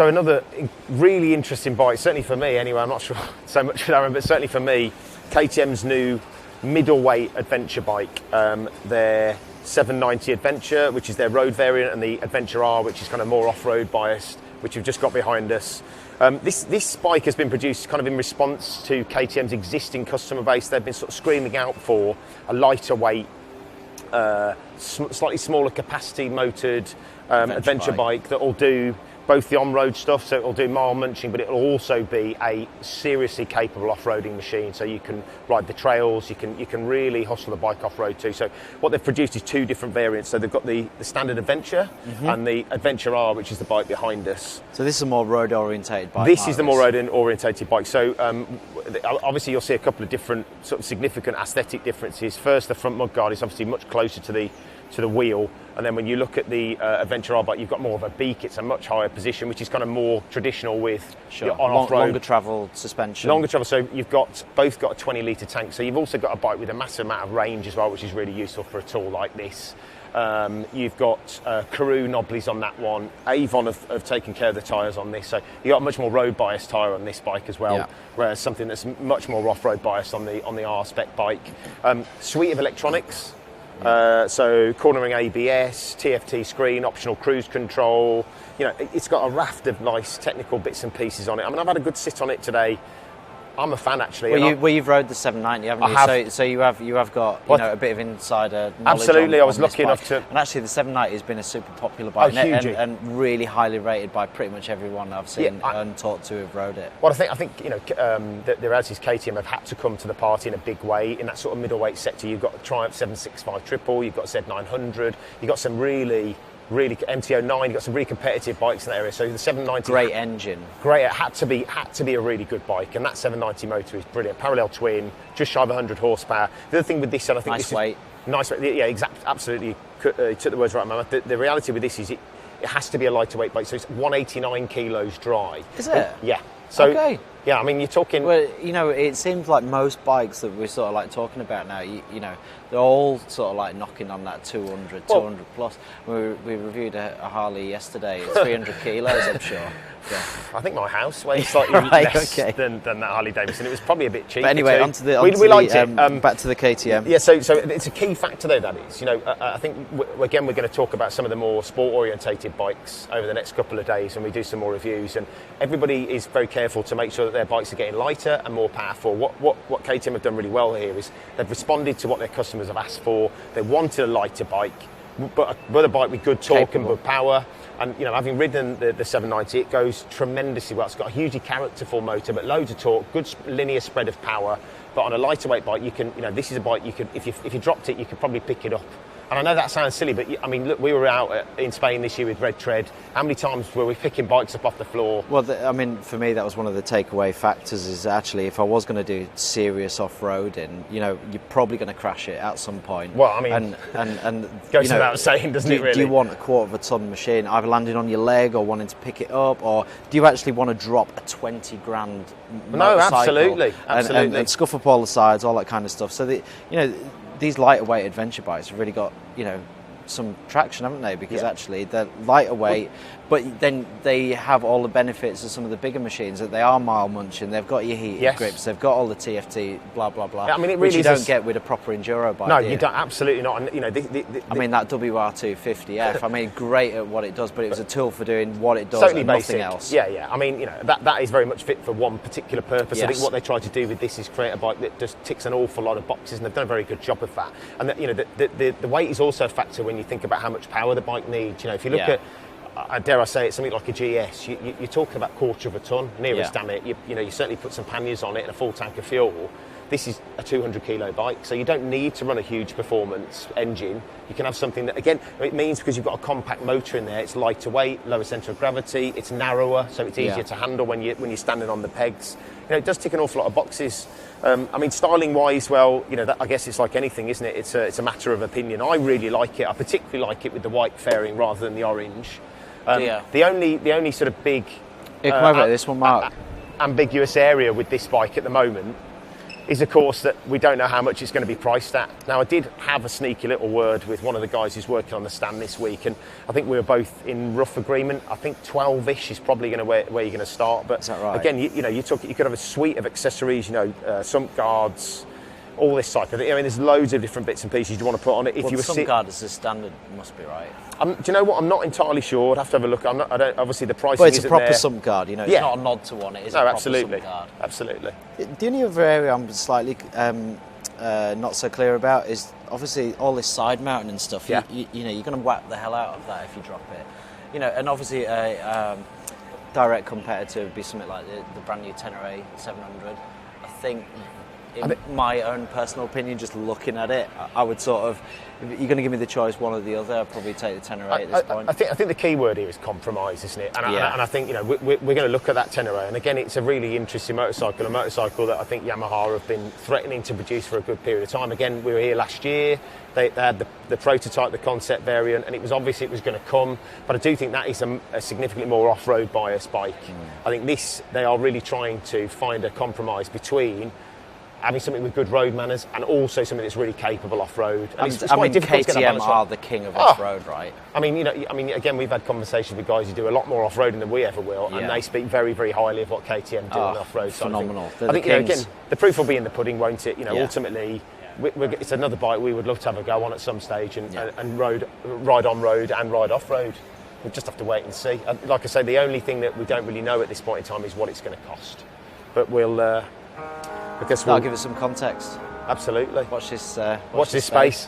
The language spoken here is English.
So another really interesting bike, certainly for me anyway, I'm not sure so much for Darren, but certainly for me, KTM's new middleweight adventure bike. Their 790 Adventure, which is their road variant, and the Adventure R, which is kind of more off-road biased, which we've just got behind us. This bike has been produced kind of in response to KTM's existing customer base. They've been sort of screaming out for a lighter weight, slightly smaller capacity motored adventure bike that will do both the on-road stuff, so it'll do mile munching, but it'll also be a seriously capable off-roading machine. So you can ride the trails, you can really hustle the bike off-road too. So what they've produced is two different variants. So they've got the standard Adventure and the Adventure R, which is the bike behind us. So this is a more road-orientated bike. This is the more road-orientated bike. So obviously you'll see a couple of different sort of significant aesthetic differences. First, the front mudguard is obviously much closer to the wheel, and then when you look at the Adventure R bike, you've got more of a beak. It's a much higher position, which is kind of more traditional with on-off-road. Longer travel suspension. Longer travel, so you've both got a 20 litre tank, so you've also got a bike with a massive amount of range as well, which is really useful for a tour like this. You've got Karoo knobblies on that one. Avon have taken care of the tyres on this, so you've got a much more road biased tyre on this bike as well, whereas something that's much more off-road biased on the R spec bike. Suite of electronics. So cornering ABS, TFT screen, optional cruise control. You know, it's got a raft of nice technical bits and pieces on it. I mean, I've had a good sit on it today. I'm a fan, actually. Well, you've rode the 790, haven't you? I have. So you have got a bit of insider knowledge. Absolutely, I was lucky enough to. And actually, the 790 has been a super popular bike, and really highly rated by pretty much everyone I've seen and talked to who've rode it. Well, I think the reality is KTM have had to come to the party in a big way in that sort of middleweight sector. You've got Triumph 765 Triple, you've got Z900, you've got some really MT-09, you've got some really competitive bikes in that area. So the 790, great engine, great. It had to be a really good bike, and that 790 motor is brilliant. Parallel twin, just shy of 100 horsepower. The other thing with this, and I think nice weight. Nice weight. Yeah, exactly. Absolutely. You took the words right out of my mouth. The reality with this is it has to be a lighter weight bike. So it's 189 kilos dry. Is it? Yeah. So okay. Yeah, I mean, you're talking. Well, it seems like most bikes that we're sort of like talking about now, they're all sort of like knocking on that 200 plus. We reviewed a Harley yesterday. It's 300 kilos, I'm sure. Yeah. I think my house weighs slightly less than that Harley Davidson. It was probably a bit cheaper. But anyway, we liked it. Back to the KTM. Yeah, so it's a key factor though. That is, I think we're going to talk about some of the more sport-orientated bikes over the next couple of days, and we do some more reviews. And everybody is very careful to make sure that their bikes are getting lighter and more powerful. What KTM have done really well here is they've responded to what their customers have asked for. They wanted a lighter bike, but a bike with good torque and good power. And having ridden the 790, it goes tremendously well. It's got a hugely characterful motor, but loads of torque, good linear spread of power. But on a lighter weight bike, you can, this is a bike you could, if you dropped it, you could probably pick it up. And I know that sounds silly, but I mean, look, we were out in Spain this year with Red Tread. How many times were we picking bikes up off the floor? Well, for me, that was one of the takeaway factors. Is actually, if I was going to do serious off-roading, you're probably going to crash it at some point. Well, I mean, and goes without saying, doesn't it? Really? Do you want a quarter of a ton machine either landing on your leg or wanting to pick it up, or do you actually want to drop a 20 grand motorcycle? No, absolutely. And scuff up all the sides, all that kind of stuff. So these lighter weight adventure bikes have really got, some traction, haven't they? Because actually they're lighter weight, but then they have all the benefits of some of the bigger machines, that they are mile munching, they've got your heated grips, they've got all the TFT, blah, blah, blah, I mean, it really which you don't get with a proper enduro bike. No, you don't, absolutely not. And, I mean, that WR250F, I mean, great at what it does, but it was a tool for doing what it does totally and basic. nothing else. Yeah. I mean, that is very much fit for one particular purpose. Yes. I think what they tried to do with this is create a bike that just ticks an awful lot of boxes, and they've done a very good job of that. And the weight is also a factor when you think about how much power the bike needs. If you look at, dare I say it, something like a GS, you're talking about quarter of a ton, nearest, damn it. You certainly put some panniers on it and a full tank of fuel. This is a 200 kilo bike, so you don't need to run a huge performance engine. You can have something that, again, it means because you've got a compact motor in there, it's lighter weight, lower centre of gravity, it's narrower, so it's easier to handle when you're standing on the pegs. It does tick an awful lot of boxes. I mean, styling-wise, well, I guess it's like anything, isn't it? It's a matter of opinion. I really like it. I particularly like it with the white fairing rather than the orange. The only sort of big come over to this one, Mark. ambiguous area with this bike at the moment is, of course, that we don't know how much it's going to be priced at. Now, I did have a sneaky little word with one of the guys who's working on the stand this week, and I think we were both in rough agreement. I think 12-ish is probably going to where you're going to start. But is that right? again, you could have a suite of accessories, sump guards, all this type of thing. I mean, there's loads of different bits and pieces you want to put on it. If well, you were sump guard is the standard, must be right. Do you know what? I'm not entirely sure. I'd have to have a look. Obviously, the pricing. But it's a isn't proper there. sump guard, it's not a nod to one. It is a proper sump guard. Absolutely. The only other area I'm slightly not so clear about is obviously all this side mounting and stuff. Yeah. You're going to whack the hell out of that if you drop it. And obviously a direct competitor would be something like the brand new Tenere 700. I think. In my own personal opinion, just looking at it, I would sort of, if you're going to give me the choice, one or the other, I'd probably take the Tenere at this point. I think the key word here is compromise, isn't it? And I think we're going to look at that Tenere, and again, it's a really interesting motorcycle, a motorcycle that I think Yamaha have been threatening to produce for a good period of time. Again, we were here last year. They had the prototype, the concept variant, and it was obvious it was going to come. But I do think that is a significantly more off-road bias bike. I think they are really trying to find a compromise between having something with good road manners and also something that's really capable off-road. And it's quite difficult to get a balance are the king of off-road, right? I mean, again, we've had conversations with guys who do a lot more off-roading than we ever will, and they speak very, very highly of what KTM do on off-road. Phenomenal. I think again, the proof will be in the pudding, won't it? Ultimately, it's another bike we would love to have a go on at some stage and ride on road and ride off-road. We'll just have to wait and see. Like I say, the only thing that we don't really know at this point in time is what it's going to cost. But I'll give it some context. Absolutely. Watch this space.